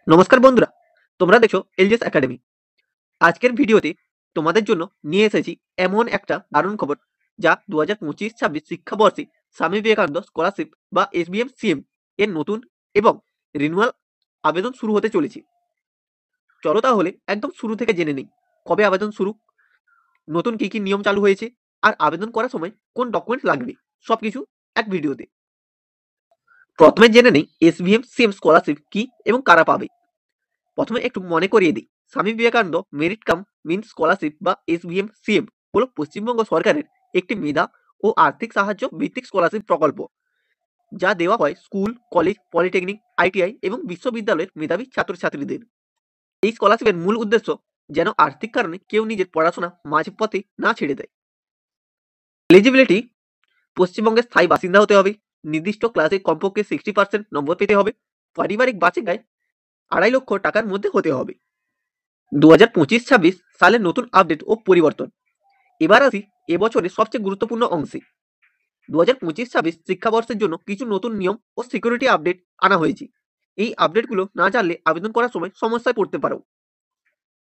নমস্কার বন্ধুরা, তোমরা দেখছো এলজেস একাডেমি। আজকের ভিডিওতে তোমাদের জন্য নিয়ে এসেছি এমন একটা দারুণ খবর যা 2025-26 শিক্ষাবর্ষে স্বামী বিবেকানন্দ স্কলারশিপ বা এসবিএম সিএম এর নতুন এবং রিনিউয়াল আবেদন শুরু হতে চলেছে। চলো তাহলে একদম শুরু থেকে জেনে নিই কবে আবেদন শুরু, নতুন কি কি নিয়ম চালু হয়েছে, আর আবেদন করার সময় কোন ডকুমেন্ট লাগবে, সবকিছু এক ভিডিওতে। প্রথমে জেনে নেই এসবিএম সিএম স্কলারশিপ কি এবং কারা পাবে। প্রথমে একটু মনে করিয়ে দিই, Swami Vivekananda merit cum means scholarship বা এসবিএম সিএম হলো পশ্চিমবঙ্গ সরকারের একটি মেধা ও আর্থিক সাহায্য ভিত্তিক স্কলারশিপ প্রকল্প, যা দেওয়া হয় স্কুল, কলেজ, পলিটেকনিক, আইটিআই এবং বিশ্ববিদ্যালয়ের মেধাবী ছাত্রছাত্রীদের। এই স্কলারশিপের মূল উদ্দেশ্য যেন আর্থিক কারণে কেউ নিজের পড়াশোনা মাঝপথে না ছেড়ে দেয়। এলিজিবিলিটি: পশ্চিমবঙ্গের স্থায়ী বাসিন্দা হতে হবে, নির্দিষ্ট ক্লাসে কমপক্ষে 60% নম্বর পেতে হবে, পারিবারিক বার্ষিক আয় 2.5 লক্ষ টাকার মধ্যে হতে হবে। 2025-26 সালের নতুন আপডেট ও পরিবর্তন। এবার আসি এবছরের সবচেয়ে গুরুত্বপূর্ণ অংশে। 2025-26 শিক্ষাবর্ষের জন্য কিছু নতুন নিয়ম ও সিকিউরিটি আপডেট আনা হয়েছে। এই আপডেটগুলো না জানলে আবেদন করার সময় সমস্যায় পড়তে পারো।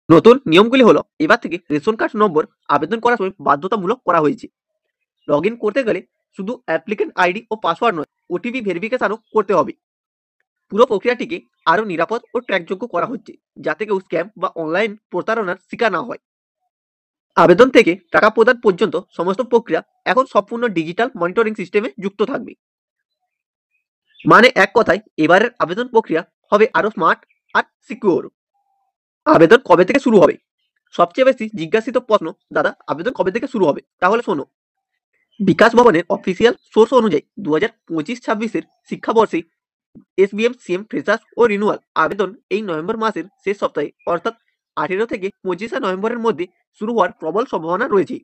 নতুন নিয়মগুলি হলো, এবার থেকে রেশন কার্ড নম্বর আবেদন করার সময় বাধ্যতামূলক করা হয়েছে। লগ ইন করতে গেলে শুধু অ্যাপ্লিকেন্ট আইডি ও পাসওয়ার্ড নয়, ওটিপি ভেরিফিকেশনও করতে হবে। পুরো প্রক্রিয়াটিকে আরও নিরাপদ ও ট্র্যাকযোগ্য করা হচ্ছে, যাতে কেউ স্ক্যাম বা অনলাইন প্রতারণার শিকার না হয়। আবেদন থেকে টাকা প্রদান পর্যন্ত সমস্ত প্রক্রিয়া এখন সম্পূর্ণ ডিজিটাল মনিটরিং সিস্টেমে যুক্ত থাকবে। মানে এক কথায় এবারের আবেদন প্রক্রিয়া হবে আরো স্মার্ট আর সিকিউর। আবেদন কবে থেকে শুরু হবে? সবচেয়ে বেশি জিজ্ঞাসিত প্রশ্ন, দাদা আবেদন কবে থেকে শুরু হবে? তাহলে শোনো, বিকাশ ভবনের অফিসিয়াল সোর্স অনুযায়ী 2025-26 শিক্ষাবর্ষে এসবিএম সিএম ফ্রেশার্স ও রিনিউয়াল আবেদন এই নভেম্বর মাসের শেষ সপ্তাহে অর্থাৎ 18 থেকে 25 নভেম্বরের মধ্যে শুরু হওয়ার প্রবল সম্ভাবনা রয়েছে।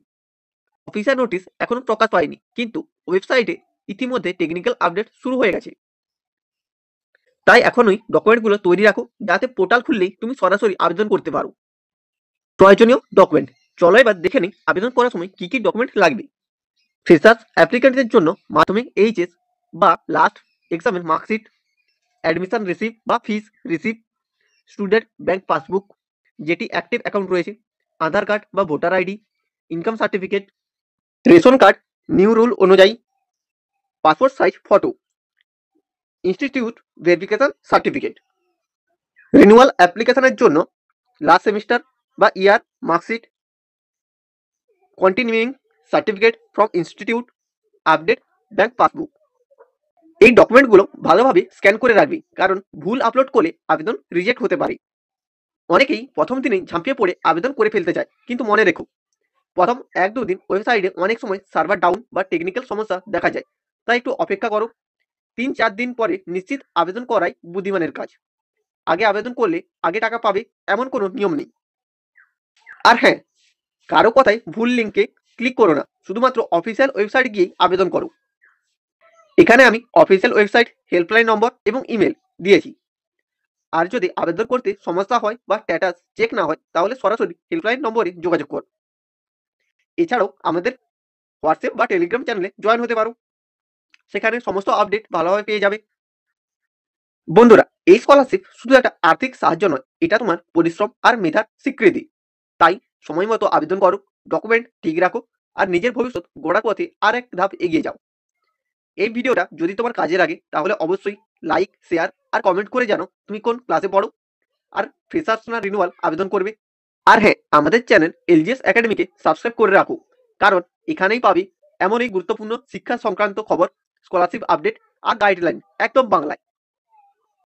অফিসিয়াল নোটিশ এখনো প্রকাশ পায়নি, কিন্তু ওয়েবসাইটে ইতিমধ্যে টেকনিক্যাল আপডেট শুরু হয়ে গেছে। তাই এখনই ডকুমেন্টগুলো তৈরি রাখো, যাতে পোর্টাল খুললেই তুমি সরাসরি আবেদন করতে পারো। প্রয়োজনীয় ডকুমেন্ট, চলো এবার দেখে নিই আবেদন করার সময় কি কি ডকুমেন্ট লাগবে। ফ্রেশার্স অ্যাপ্লিকেন্টদের জন্য মাধ্যমিক, এইচএস বা লাস্ট এক্সামের মার্কশিট, অ্যাডমিশন রিসিপ্ট বা fees receipt, student bank passbook যেটি অ্যাক্টিভ অ্যাকাউন্ট রয়েছে, আধার কার্ড বা voter ID, income certificate, ration card new rule অনুযায়ী, passport size photo, institute verification certificate. Renewal অ্যাপ্লিকেশনের জন্য লাস্ট সেমিস্টার বা year marksheet, continuing certificate from institute, update bank passbook. এই ডকুমেন্টগুলো ভালোভাবে স্ক্যান করে রাখবি, কারণ ভুল আপলোড করলে আবেদন রিজেক্ট হতে পারে। অনেকেই প্রথম দিনেই ঝাঁপিয়ে পড়ে আবেদন করে ফেলতে চায়, কিন্তু মনে রেখো, প্রথম 1-2 দিন ওয়েবসাইটে অনেক সময় সার্ভার ডাউন বা টেকনিক্যাল সমস্যা দেখা যায়, তাই একটু অপেক্ষা করো। 3-4 দিন পরে নিশ্চিত আবেদন করাই বুদ্ধিমানের কাজ। আগে আবেদন করলে আগে টাকা পাবে এমন কোনো নিয়ম নেই। আর হ্যাঁ, কারো কথায় ভুল লিঙ্কে ক্লিক করো না, শুধুমাত্র অফিসিয়াল ওয়েবসাইটে গিয়েই আবেদন করো। এখানে আমি অফিসিয়াল ওয়েবসাইট, হেল্পলাইন নম্বর এবং ইমেল দিয়েছি। আর যদি আবেদন করতে সমস্যা হয় বা স্ট্যাটাস চেক না হয়, তাহলে সরাসরি হেল্পলাইন নম্বরে যোগাযোগ করো। এছাড়াও আমাদের হোয়াটসঅ্যাপ বা টেলিগ্রাম চ্যানেলে জয়েন হতে পারো, সেখানে সমস্ত আপডেট ভালোভাবে পেয়ে যাবে। বন্ধুরা, এই স্কলারশিপ শুধু একটা আর্থিক সাহায্য নয়, এটা তোমার পরিশ্রম আর মেধার স্বীকৃতি। তাই সময় মতো আবেদন করো, ডকুমেন্ট ঠিক রাখো, আর নিজের ভবিষ্যৎ গড়ার পথে আর এক ধাপ এগিয়ে যাও। এই ভিডিওটা যদি তোমার কাজে লাগে, তাহলে অবশ্যই লাইক, শেয়ার আর কমেন্ট করে জানো তুমি কোন ক্লাসে পড়ো আর ফ্রেশার্স না রিনিউয়াল আবেদন করবে। আর হ্যাঁ, আমাদের চ্যানেল এলজিএস একাডেমিকে সাবস্ক্রাইব করে রাখো, কারণ এখানেই পাবি এমনই গুরুত্বপূর্ণ শিক্ষা সংক্রান্ত খবর, স্কলারশিপ আপডেট আর গাইডলাইন একদম বাংলায়।